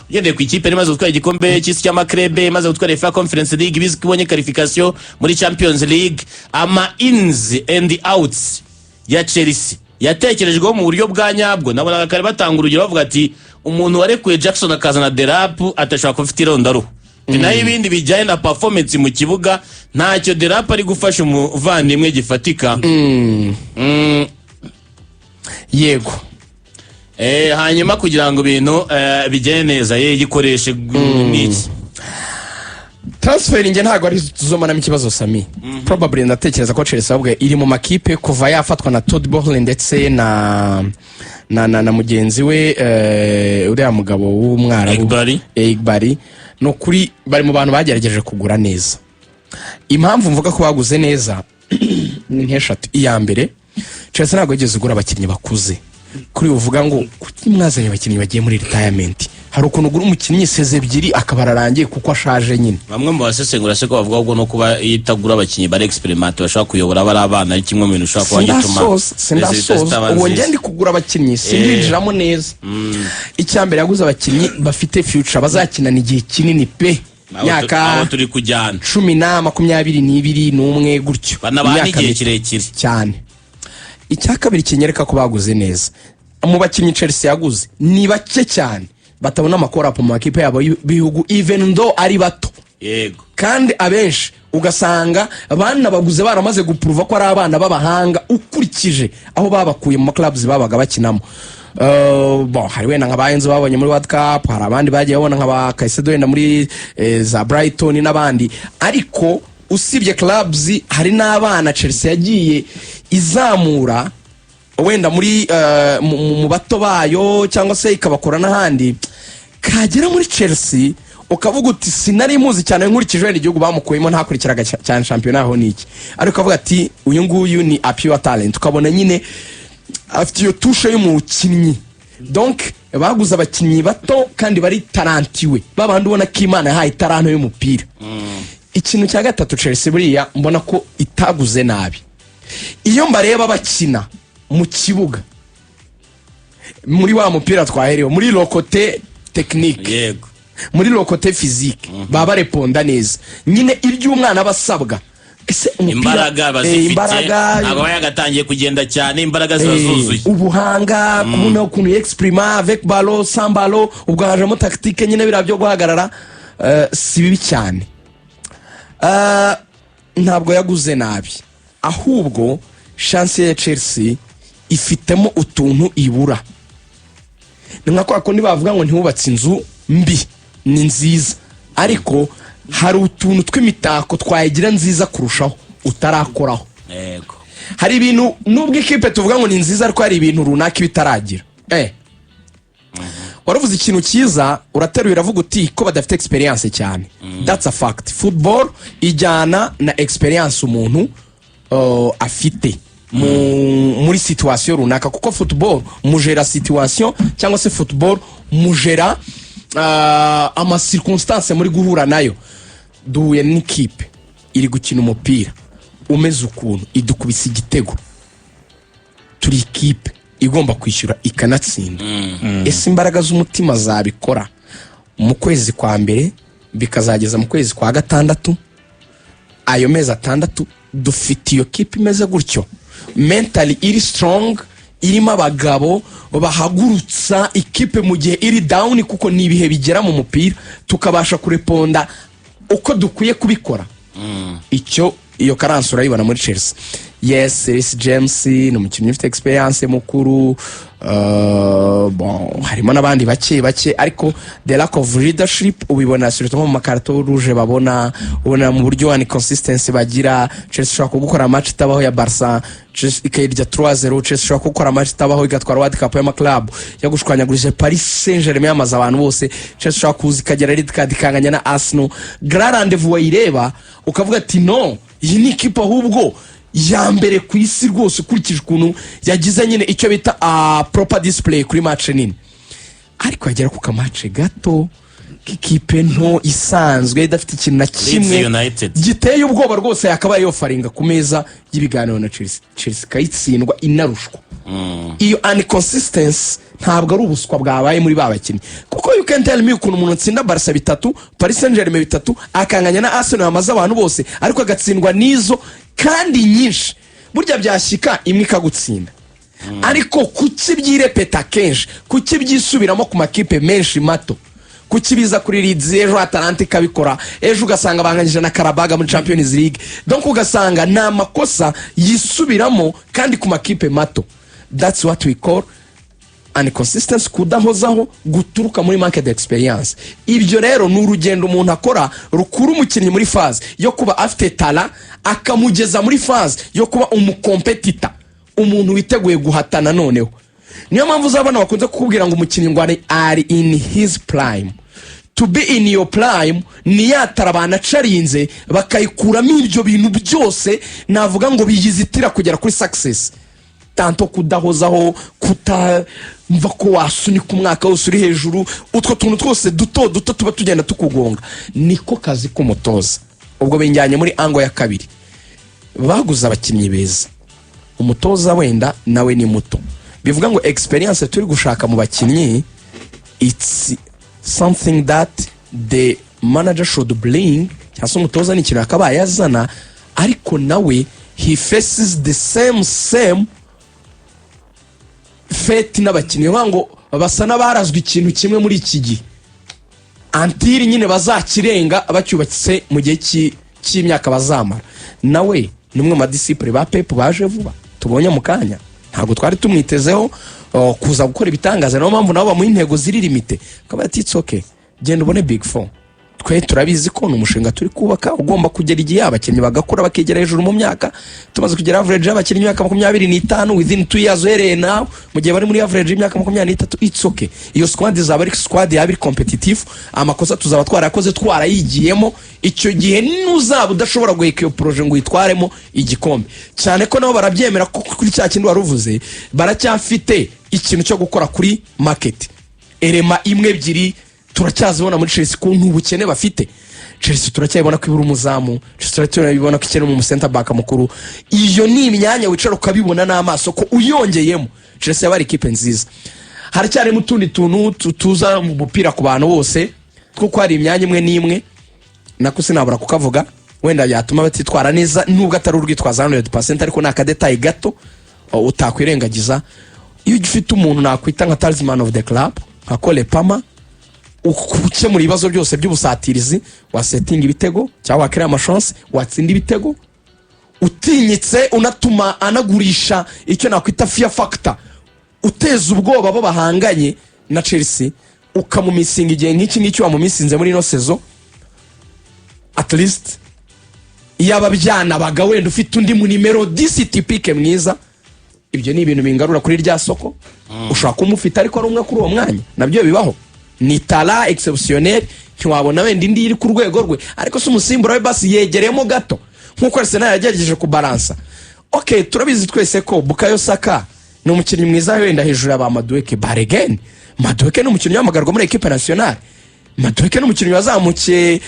yende ku ikipe imaze gutwara igikombe cy'isi cy'amakrebe, imaze gutwara UEFA Conference League, bizi kubonye qualification muri Champions League. Ama ins and outs ya Chelsea yatekerejweho mu buryo bwa nyabwo. Nabonaga kare batanga urugero bavuga ati umuntu warekuye Jackson akazana Delap atashaka kufite irondaruhu. Nayo ibindi bijyanye na performance mu kibuga ntacyo Delap ari gufasha umuvandimwe gifatika. Yego. Hanyuma kugira ngo ibintu bijyane neza yikoreshe n'iki transfering ntago ari tuzomana mu kibazo Sami. Probably ndatekereza ko Chelsea ahubwo iri mu makipe kuva yafatwa na Todd Boehly ndetse na mugenzi we uriya mugabo w'umwarabu Egbari no kuri bari mu bantu bagerageje kugura neza. Impamvu mvuga ko baguze neza ni nk'eshatu. Iya mbere, Chelsea ntago yigeze igura abakinnyi bakuze. Kuri uvuga ngo kuki mwazanye abakinnyi bagiye muri retirement, hari ukuntu ugura umukinnyi seze ebyiri akabararangiye kuko ashaje nyine. Bamwe mu basesengura se ko bavuga ngo no kuba yitagura abakinnyi bari experiment bashaka kuyobora bari abana ari kimwe mu bintu ushaka kuba gituma sindasoza uwo ngende kugura abakinnyi sinjiramo neza. Icyambere yaguze abakinnyi bafite future bazakinana igihe kinini pe, myaka turi kujyana 10 22 n'umwe gutyo, banabana igihe kirekire cyane. Icyakabiri kinyereka ko baguze neza. Mu bakinnyi Chelsea yaguze ni bake cyane batabona amakora mu makipe yabo bihugu even though ari bato. Yego. Kandi abenshi ugasanga abana baguze baramaze guprova ko ari abana babahanga ukurikije aho babakuye mu clubs babaga bakinamo. Hari wenda nk'abayenzo babonye muri World Cup, hari abandi bagiye babona nk'aba Caicedo wenda muri za Brighton n'abandi, ariko usibye clubs hari n'abana Chelsea yagiye izamura wenda muri mu bato bayo cyangwa se ikabakora n'ahandi, kagera muri Chelsea ukavuga uti sinari muzi cyane nkurikije wenda igihugu bamukuyemo ntakurikiraga cyane championnat aho niki, ariko ukavuga ati uyu nguyu ni a pure talent, ukabona nyine afite iyo touche y'umukinnyi. Donc baguze abakinnyi bato kandi bari tarantiwe, babandi ubona ko Imana yahaye taranto y'umupira. Ikintu cya gatatu Chelsea buriya mbona ko itaguze nabi, iyo mbareba bakina mu kibuga muri wa mupira twaherewe muri lokote technique, yego, muri lokote physique, baba reponda neza nyine iby'umwana basabwa. Ese imbaraga bazifite ntabwo bayagatangiye kugenda cyane, imbaraga zibazuzuye, ubuhanga kubona ukuntu exprime avec ballon sans ballon, ubwo hajemo tactique nyine birabyo guhagarara. Si bibi cyane. Ntabwo yaguze nabi, ahubwo chance ya Chelsea ifitemo utuntu ibura. Ni nka kwa kundi bavuga ngo ntihubatse inzu mbi ni nziza, ariko hari utuntu tw'imitako twayigira nziza kurushaho utarakoraho. Yego. Hari ibintu nubwo ikipe tuvuga ngo ni nziza ariko hari ibintu runaka bitaragira. Waravuze ikintu cyiza urateruye uravuga uti ko badafite experience cyane. That's a fact. Football ijyana na experience umuntu afite muri situation runaka, kuko football mujera situation cyangwa se football mujera ama circonstances muri guhura nayo. Duhuye n'ikipe iri gukina umupira umeze ukuntu idukubise igitego, turi ikipe igomba kwishyura ikanatsinda. Ese imbaraga z'umutima zabikora mu kwezi kwa mbere bikazageza mu kwezi kwa gatandatu, ayo mezi atandatu dufite iyo kipe imeze gutyo, mentally iri strong, irimo abagabo bahagurutsa ikipe mu gihe iri down, kuko ni ibihe bigera mu mupira tukabasha kureponda uko dukwiye kubikora. Icyo iyo karansi urayibona muri Chelsea. Yes, Reece James ni umukinnyi ufite experience mukuru, harimo n'abandi bake ariko the lack of leadership ubibona surtout mu makarto rouge babona, ubona mu buryo wa consistency bagira. Chelsea shaka gukora match itabaho ya Barca, Chelsea ikayirya 3-0, Chelsea shaka gukora match itabaho igatwara World Cup y'ama club yagushwanyagurije Paris Saint-Germain amaze abantu bose. Chelsea shaka kuzi kagera red card kanganya na Arsenal, grand rendez-vous wayireba ukavuga ati no, iyi ni ikipe ahubwo ya mbere ku isi rwose ukurikije ukuntu yagize nyine icyo bita proper display kuri match nini. Ariko yagera ku kamace gato k'ikipe nto isanzwe idafite ikintu na kimwe giteye ubwoba rwose, yakabaye yofaringa ku meza y'ibiganiro na Chelsea kayitsindwa inarushwa. iyo inconsistency ntabwo ari ubuswa bwabaye muri babakinnyi, kuko you can tell me ukuntu umuntu atsinda Barca 3 Paris Saint-Germain 3 akanganya na Arsenal yamaze abantu bose ariko agatsindwa nizo kandi nyinshi, burya byashyika imwe ikagutsinda. Ariko kuki byirepeta kenshi, kuki byisubiramo ku makipe menshi mato, kuki biza kuri Leeds ejo Atalanta ikabikora, ejo ugasanga banganyije na Karabaga muri Champions League, donc ugasanga nta makosa yisubiramo kandi ku makipe mato. That's what we call inconsistency, kudahozaho guturuka muri market experience. Ibyo rero ni urugendo umuntu akora rukuru umukinnyi muri phase yo kuba afite tala akamugeza muri phase yo kuba umukompetita, umuntu witeguye guhatana. Noneho niyo mpamvu uzabona bakunze kukubwira ngo umukinnyi ngo ari in his prime. To be in your prime ni yatara banacarinze bakayikuramo ibyo bintu byose navuga ngo biyizitira kugera kuri success. Tanto kudahozaho, kutamva ko wasunika umwaka wose uri hejuru, utwo tuntu twose duto tuba tugenda tukugonga. Niko kazi k'umutoza. Ubwo benjyanye muri ango ya kabiri, baguza abakinnyi beza, umutoza wenda nawe ni muto. Bivuga ngo experience turi gushaka mu bakinnyi, it's something that the manager should bring. Cyangwa umutoza ni ikintu akabaye yazana, ariko nawe he faces the same fate n'abakinnyi ngo basa n'abarazwe ikintu kimwe muri iki gihe, antiri nyine bazakirenga bacyubakitse mu gihe cy'imyaka bazamara. Nawe numwe ma discipline ba Pep baje vuba tubonye mu kanya, ntago twari tumwitezeho kuza gukora ibitangaza, no mpamvu nabo bamuha intego ziri limite. Akaba ati it's okay, genda ubone Big Four. Twe turabizi ko n'umushinga turi kubaka ugomba kugera igihe abakinnyi bagakura bakegera hejuru mu myaka. Tumaze kugera average y'abakinnyi y'imyaka 25 within 2 years uhereye now, mu gihe bari muri average y'imyaka 23. It's okay, iyo squad izaba ari squad yabiri competitive. Amakosa tuzaba twarakoze twarayigiyemo, icyo gihe n'uzaba udashobora guheka iyo projet ngo yitwaremo igikombe. Cyane ko nabo barabyemera ko kuri cya kintu waruvuze baracyafite ikintu cyo gukora kuri market. Erema imwe ebyiri turacyazibona muri Chelsea ku ntubukene bafite. Chelsea turacyabona ko ibura umuzamu, Chelsea turacyabona ko ikeneye mu center back mukuru. Iyo ni imyanya wicara ukabibona n'amaso ko uyongeyemo Chelsea yabari ikipe nziza. Haracyari mu tundi tuntu tuza mu mupira ku bantu bose, kuko hari imyanya imwe n'imwe nako sinabura kukavuga wenda yatuma batitwara neza, nubwo atari urwitwaza 100%, ariko naka detail gato utakwirengagiza. Iyo ufite umuntu nakwita nka talisman of the club nka Cole Palmer, ukukemura ibibazo byose by'ubusatirizi, wasetting ibitego cyangwa wakira amashance, watsinda ibitego, utinyitse unatuma anagurisha icyo nakwita fear factor, uteza ubwoba abo bahanganye na Chelsea, ukamumisinga igihe nk'iki ngiki wamumisinze muri no sezo. At least yaba byana baga wenda ufite undi mu nimero 10 typique mwiza, ibyo ni ibintu bingarura kuri rya soko. Ushaka kumufita ariko ari umwe kuri uwo mwanya, nabyo bibaho. Ni tala exceptionnel, ntiwabona wenda indi iri ku rwego rwe, ariko se umusimbura we basi yegeremo gato nkuko Arsenal yagerageje kubalansa. Okay, turabizi twese ko Bukayo Saka ni umukinnyi mwiza wenda hejuru y'aba Madueke. Baregen Madueke ni umukinnyi w'amagarwa muri equipe nationale. Madueke ni umukinnyi wazamutse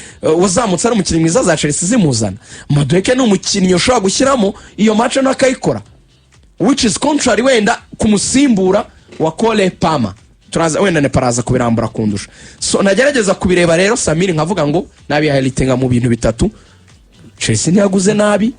ari umukinnyi mwiza za Chelsea zimuzana. Madueke ni umukinnyi ushobora gushyiramo iyo match n'akayikora, which is contrary wenda kumusimbura wa Cole Palmer. Turaza wenda ne paraza kubirambura kundusha. So nagerageza kubireba rero Samir nkavuga ngo nabi highlightinga mu bintu bitatu. Chelsea ntiyaguze nabi,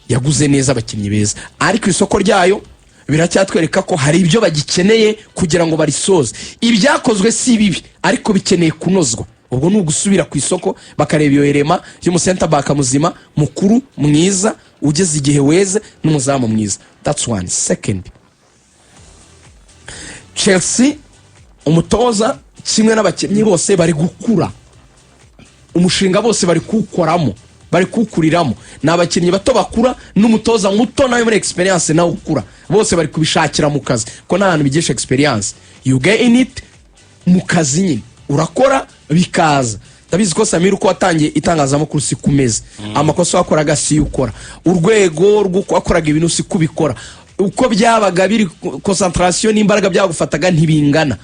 yaguze neza abakinnyi beza, ariko isoko ryayo biracyatwereka ko hari ibyo bagikeneye kugira ngo barisoze. Ibyakozwe si bibi, ariko bikeneye kunozwa. Ubwo ni ugusubira ku isoko bakareba iyo erema y'umu center back muzima mukuru mwiza ugeze igihe weze n'umuzamu mwiza. That's one. Second, Chelsea umutoza kimwe n'abakinnyi bose bari gukura, umushinga bose bari kukoramo, bari kukuriramo. N'abakinnyi bato bakura n'umutoza muto nawe muri experience nawe ukura, bose bari kubishakira mu kazi ko nta hantu bigisha experience. You get in it mu kazi nyine urakora bikaza. Ndabizi ko Samir uko watangiye itangazamakuru si kumeze, amakosa wakoraga si ukora, urwego rw'uko wakoraga ibintu si kubikora, uko byabaga biri concentration n'imbaraga byagufataga ntibingana.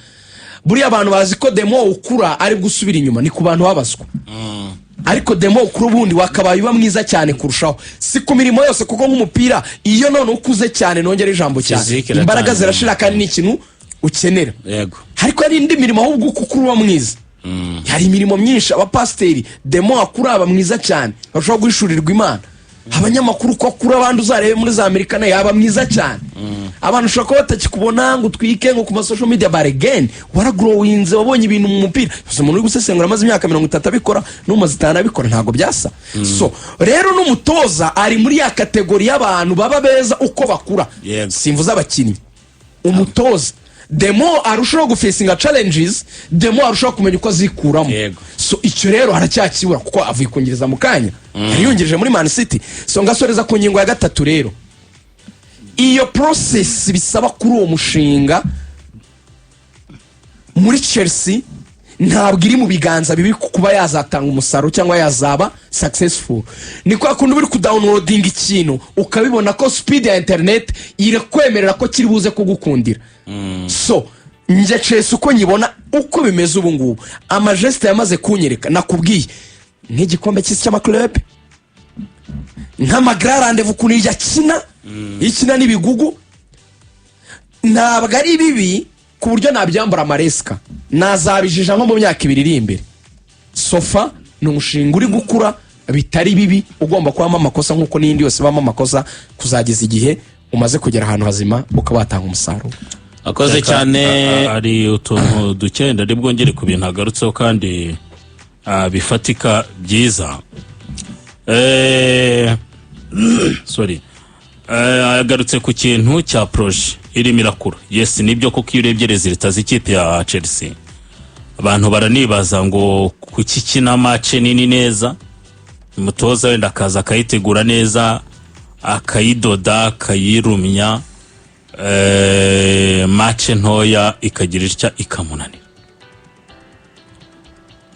Buriya abantu bazi ko demo ukura ari gusubira inyuma ni ku bantu babaswa. ariko demo kuri ubundi wakabaye uba mwiza cyane kurushaho, si ku mirimo yose kuko nk'umupira iyo none ukuze cyane nongera ijambo cyane imbaraga zirashira kandi ni ikintu ukenera, yego, ariko hari indi mirimo ahubwo kuko uba mwiza. Hari imirimo myinshi abapasiteri demo akura aba mwiza cyane barushaho guhishurirwa Imana, abanyamakuru ko kuri abandi uzarebe muri za Amerika nayo yaba mwiza cyane. Abantu ushobora kuba batakikubona ngo utwike ngo ku ma social media but again waragrowinze wabonye ibintu mu mupira. Gusa umuntu uri gusesengura amaze imyaka 30 abikora n'umaze 5 abikora ntago byasa. So rero n'umutoza ari muri ya kategori y'abantu baba beza uko bakura, simvuza abakinnyi. Umutoza demo arushaho gufacinga challenges, demo arushaho kumenya uko azikuramo. So icyo rero haracyakibura kuko avuye kongereza mu kanya yariyongereje muri Man City. So ngasoreza ku ngingo ya 3 rero, iyo process bisaba kuri uwo mushinga muri Chelsea ntabwo iri mu biganza bibi kuba yazatanga umusaruro cyangwa yazaba successful. Ni kwa kundi uri kudownloading ikintu ukabibona ko speed ya internet irekwemerera ko kiri buze kugukundira. So nje Chelsea uko nyibona uko bimeze ubu ngubu amageste yamaze kunyereka, nakubwiye nk'igikombe cy'isi cy'amaklub nk'amagrarande kunijya kina ikina n'ibigugu ntabwo ari bibi ku buryo nabyambura amareska nazabijija nko mu myaka 2 iri imbere. Sofa ni umushinga uri gukura bitari bibi, ugomba kwama amakosa nkuko n'indi yose bama amakosa kuzageza igihe umaze kugera ahantu hazima ukawatanga umusaruro. Akoze cyane. Ari utuntu dukenda ari bwongere ku bintu agarutseho kandi bifatika byiza. Sorry, agarutse ku kintu cya projet irimo irakura. Yes, nibyo kuko iyo urebye resultat z'ikipe ya Chelsea abantu baranibaza ngo kuki kina match nini neza, umutoza wenda akaza akayitegura neza akayidoda akayirumya, match ntoya ikagira icya ikamunanira.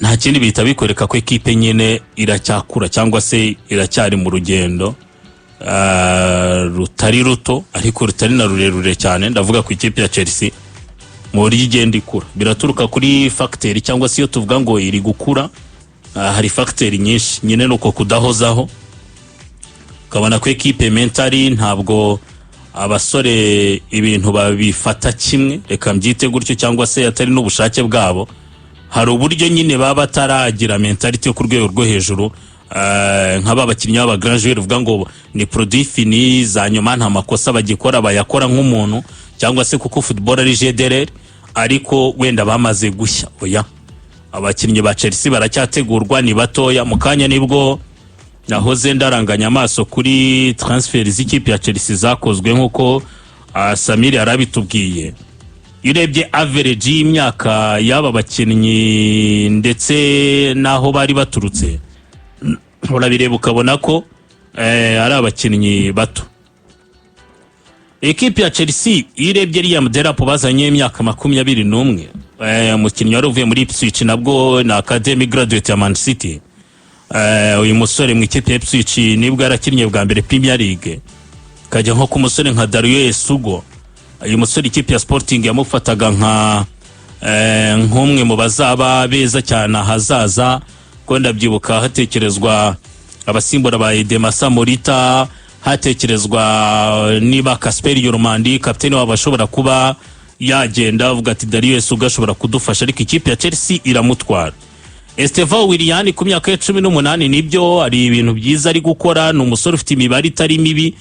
Nta kindi bita bikoreka ko ekipe nyine iracyakura cyangwa se iracyari mu rugendo rutari ruto ariko rutari na rurerure cyane. Ndavuga ku ikipe ya Chelsea muri igenda ikura biraturuka kuri factor cyangwa se iyo tuvuga ngo iri gukura hari factor nyinshi nyine nuko kudahozaho kabana ko ekipe mentally ntabwo abasore ibintu babifata kimwe, reka mbyite gutyo, cyangwa se atari n'ubushake bwabo. Hari uburyo nyine baba bataragira mentality yo ku rwego rwo hejuru, nk'aba bakinnyi b'aba grand joueur uvuga ngo ni produit fini za nyuma nta makosa bagikora bayakora nk'umuntu, cyangwa se kuko football ari jederer ariko wenda bamaze gushya. Oya, abakinnyi ba Chelsea baracyategurwa ni batoya. Mu kanya nibwo nahoze ndaranganya amaso kuri transfer z'ikipe ya Chelsea zakozwe nkuko Samir yarabitubwiye. Urebye average y'imyaka y'aba bakinnyi ndetse naho bari baturutse urabireba ukabona ko ari abakinnyi bato. Ekipe ya Chelsea urebye Liam Delap bazanye imyaka 21, umukinnyi wari uvuye muri Ipswich nabwo na academy graduate ya Man City. Uyu musore mu ikipe ya Ipswich nibwo yarakinnye bwa mbere Premier League, kajya nko ku musore nka Dario Sugo. Uyu musore ikipe ya Sporting yamufataga nk'umwe mu bazaba beza cyane hazaza, ko ndabyibuka hatekerezwa abasimbura ba Edemasa Morita, hatekerezwa niba Kasper Yormandi kapiteni wabashobora kuba yagenda, avuga ati Dario Sugo ashobora kudufasha, ariko ikipe ya Chelsea iramutwara. Estevao Willian ku myaka ya 18 nibyo ari ibintu byiza ari gukora, ni umusore ufite imibare itari mibi,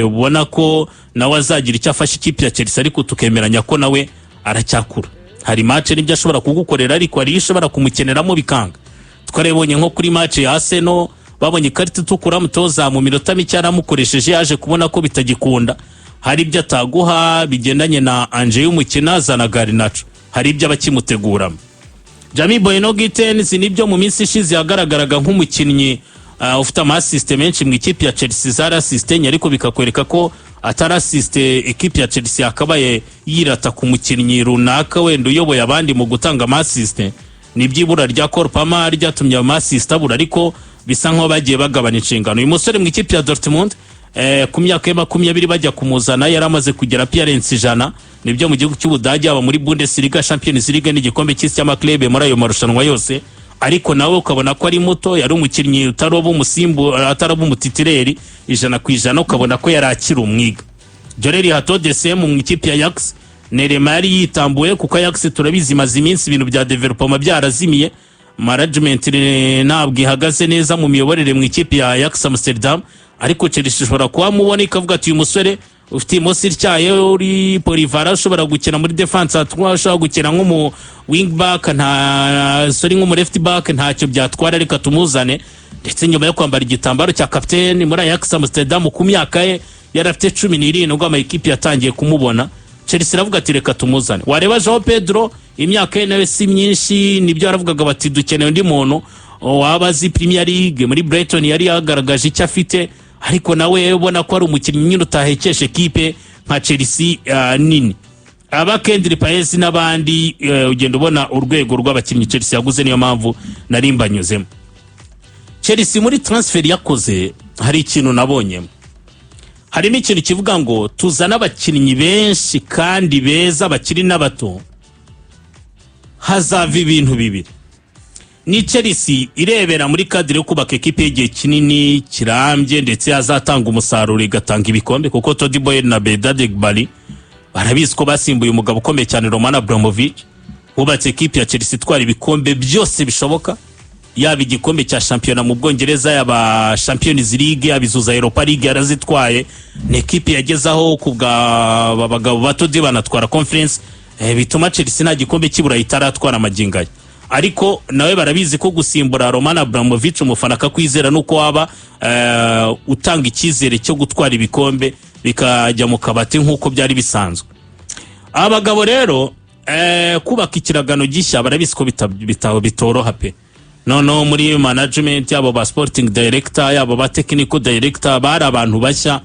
ubona ko nawe azagira icyo afasha ikipe ya Chelsea, ariko tukemeranya ko nawe aracyakura. Hari match nibyo ashobora kugukorera ariko ari ishobora kumukeneramo bikanga. Twarebonye nko kuri match ya Arsenal babonye ikarita itukura mutoza mu minota mike aramukoresheje, yaje kubona ko bitagikunda. Hari ibyo ataguha bigendanye na Anje y'umukina zana Garnacho, hari ibyo abakimuteguramo. Jamie Bueno Gittens nibyo mu minsi ishize yagaragaraga nk'umukinnyi ufite ama-assist menshi mu ikipe ya Chelsea, zara assist ariko bikakwereka ko atari assist ikipe ya Chelsea akabaye yirata ku mukinnyi runaka wenda uyoboye abandi mu gutanga ama-assist. Nibyibura rya Korpama ryatumye ama-assist abura, ariko bisa nko bagiye bagabana inshingano. Uyu musore mu ikipe ya Dortmund ku myaka ya 20 bajya kumuzana yaramaze kugera appearance 100, nibyo mu gihugu cy'Ubudage aba muri Bundesliga, Champions League n'igikombe cy'isi cy'amaklub muri ayo marushanwa yose ariko nawe ukabona ko ari muto, yari umukinnyi utaroba umusimbu ataraba umutitireri 100%, ukabona ko yari akiri umwiga. Joreri Hato DCM mu ikipe ya Ajax Nerema yari yitambuye kuko Ajax turabizi maze iminsi ibintu bya development byarazimiye, management ntabwo ihagaze neza mu miyoborere mu ikipe ya Ajax Amsterdam, ariko Chelsea ishobora kuba mubona ikavuga ati uyu musore ufite imosi cyaye uri Polivara ushobora gukina muri defense atwa, ushobora gukina nk'umu wing back nk'umu left back, ntacyo byatwara reka tumuzane. Ndetse nyuma yo kwambara igitambaro cya captain muri Ajax Amsterdam ku myaka ye yarafite 17 ubwo amakipe yatangiye kumubona, Chelsea iravuga ati reka tumuzane. Wareba Joao Pedro imyaka ye nawe si myinshi, nibyo yaravugaga bati dukeneye undi muntu wabazi Premier League. Muri Brighton yari yagaragaje icyo afite, ariko nawe ubona ko ari umukinnyi nyine utahekesha ekipe nka Chelsea nini. Aba Kendrick Paes n'abandi ugenda ubona urwego rw'abakinnyi Chelsea yaguze, niyo mpamvu narimbanyuzemo. Chelsea muri transfer yakoze hari ikintu nabonyemo, hari n'ikintu kivuga ngo tuzana abakinnyi benshi kandi beza bakiri n'abato, hazava ibintu bibiri. Ni Chelsea irebera muri kadire yo kubaka ekipe y'igihe kinini kirambye ndetse azatanga umusaruro igatanga ibikombe, kuko Todi Boyle na Bedad Egbali barabizi ko basimbuye umugabo ukomeye cyane Roman Abramovich, bubatse ekipe ya Chelsea itwara ibikombe byose bishoboka, yaba igikombe cya shampiyona mu Bwongereza, yaba Champions League, yabizuza Europa League yarazitwaye. Ni ekipe yagezaho kubwa babagabo batodi banatwara conference, bituma Chelsea nta gikombe kibura itaratwara amagingaye. Ariko nawe barabizi ko gusimbura Roman Abramovich umufana akakwizera nuko waba utanga icyizere cyo gutwara ibikombe bikajya mu kabati nkuko byari bisanzwe. Abagabo rero kubaka ikiragano gishya barabizi ko bitoroha pe. Nono muri management yabo ba sporting director yabo ba technical director bari abantu bashya,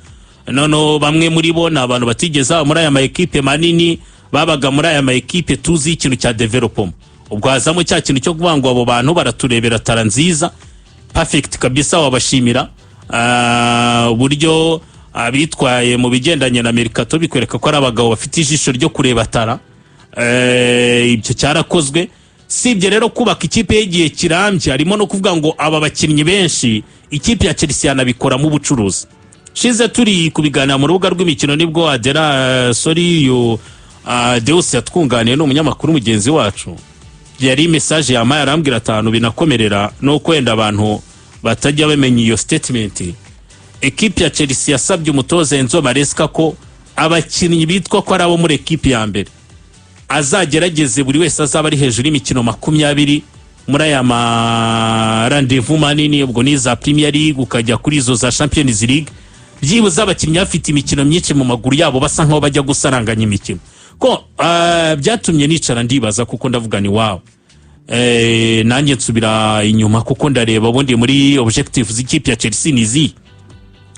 nono bamwe muri bo na abantu batigeza muri aya ma equipe manini, babaga muri aya ma equipe tuzi ikintu cya development. Ubwo hazamo cya kintu cyo kuvuga abo bantu baraturebera tara nziza perfect kabisa, wabashimira buryo abitwaye mu bigendanye na Mercato bikwereka ko ari abagabo bafite ijisho ryo kureba tara. Ibyo cyarakozwe. Sibye rero kubaka ikipe y'igihe kirambye, harimo no kuvuga ngo aba bakinnyi benshi ikipe ya Chelsea yanabikora mu bucuruzi. Shize turi kubiganira mu rubuga rw'imikino nibwo Adera Deus yatwunganiye n'umunyamakuru mugenzi wacu, yari message yamaye arambwira atanu binakomerera no kwenda abantu batajya bamenya iyo statement. Ekipe ya Chelsea yasabye umutoza Enzo Maresca ko abakinnyi bitwa ko ari abo muri ekipe ya mbere azagerageze buri wese azaba ari hejuru y'imikino 20 muri aya ma rendezvous manini, ubwo ni za Premier League ukajya kuri izo za Champions League, byibuze abakinnyi bafite imikino myinshi mu maguru yabo basa nkaho bajya gusaranganya imikino. Ko byatumye nicara ndibaza kuko ndavuga ni wow, nanjye nsubira inyuma kuko ndareba ubundi muri objectives z'ikipe ya Chelsea nizi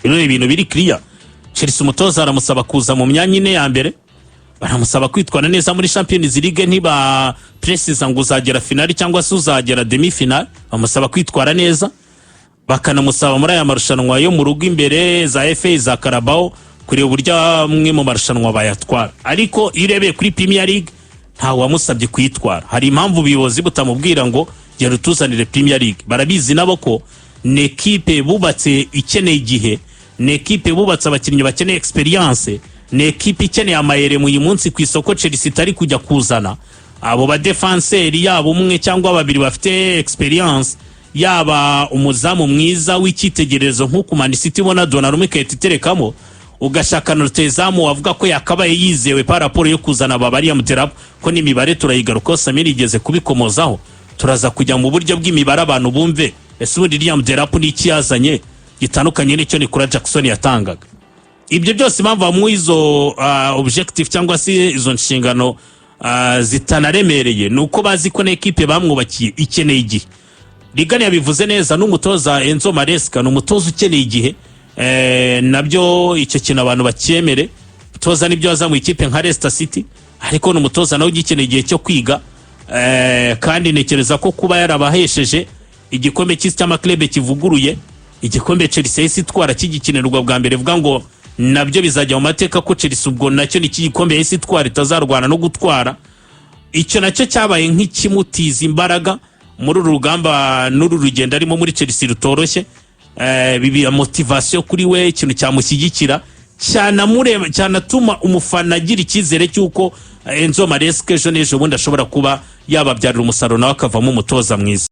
rero ibintu biri clear. Chelsea umutoza aramusaba kuza mu myanya ine ya mbere, baramusaba kwitwara neza muri Champions League, ntiba precise ngo uzagera finali cyangwa se uzagera demi final, bamusaba kwitwara neza, bakanamusaba muri aya marushanwa yo mu rugo imbere za FA za Carabao kureba uburyo amwe mu marushanwa bayatwara. Ariko irebeye kuri Premier League nta wamusabye kwitwara. Hari impamvu biyobozi butamubwira ngo gera utuzanire Premier League. Barabizi nabo ko ne equipe bubatse ikeneye igihe, ne equipe bubatse abakinnyi bakeneye experience, ne equipe ikeneye amayere mu munsi ku isoko Chelsea itari kujya kuzana abo ba defenseur yabo umwe cyangwa babiri bafite experience, yaba umuzamu mwiza w'icyitegererezo nk'uko Man City bona Donnarumma iterekamo, ugashaka Nortezamu wavuga ko yakabaye yizewe par rapport yo kuzana babari ya Muterapo, ko n'imibare turayigaruka Samir igeze kubikomozaho. Turaza kujya mu buryo bw'imibare abantu bumve ese ubundi Liam Delap ni ikiyazanye gitandukanye n'icyo Nicolas Jackson yatangaga. Ibyo byose impamvu mu izo objective cyangwa se izo nshingano zitanaremereye nuko bazi ko n'equipe bamwubakiye ikeneye igihe. Ligani yabivuze neza, n'umutoza Enzo Maresca n'umutoza ukeneye igihe, nabyo icyo kintu abantu bacyemere. Toza nibyo aza mu ikipe nka Leicester City, ariko n'umutoza nawe ugikeneye igihe cyo kwiga, kandi nekereza ko kuba yarabahesheje igikombe cy'isi cy'amaklebe kivuguruye, igikombe Chelsea isitwara kigikinirwa bwa mbere, vuga ngo nabyo bizajya mu mateka ko Chelsea ubwo nacyo ni igikombe isitwara itazarwana no gutwara. Icyo nacyo cyabaye nk'ikimutiza imbaraga muri uru rugamba n'uru rugendo arimo muri Chelsea rutoroshye, bibi motivation kuri we, ikintu cyamushyigikira cyanatuma umufana agira icyizere cy'uko Enzo Maresca ejo n'ejo bundi ashobora kuba yababyarira umusaruro nawe akavamo umutoza mwiza.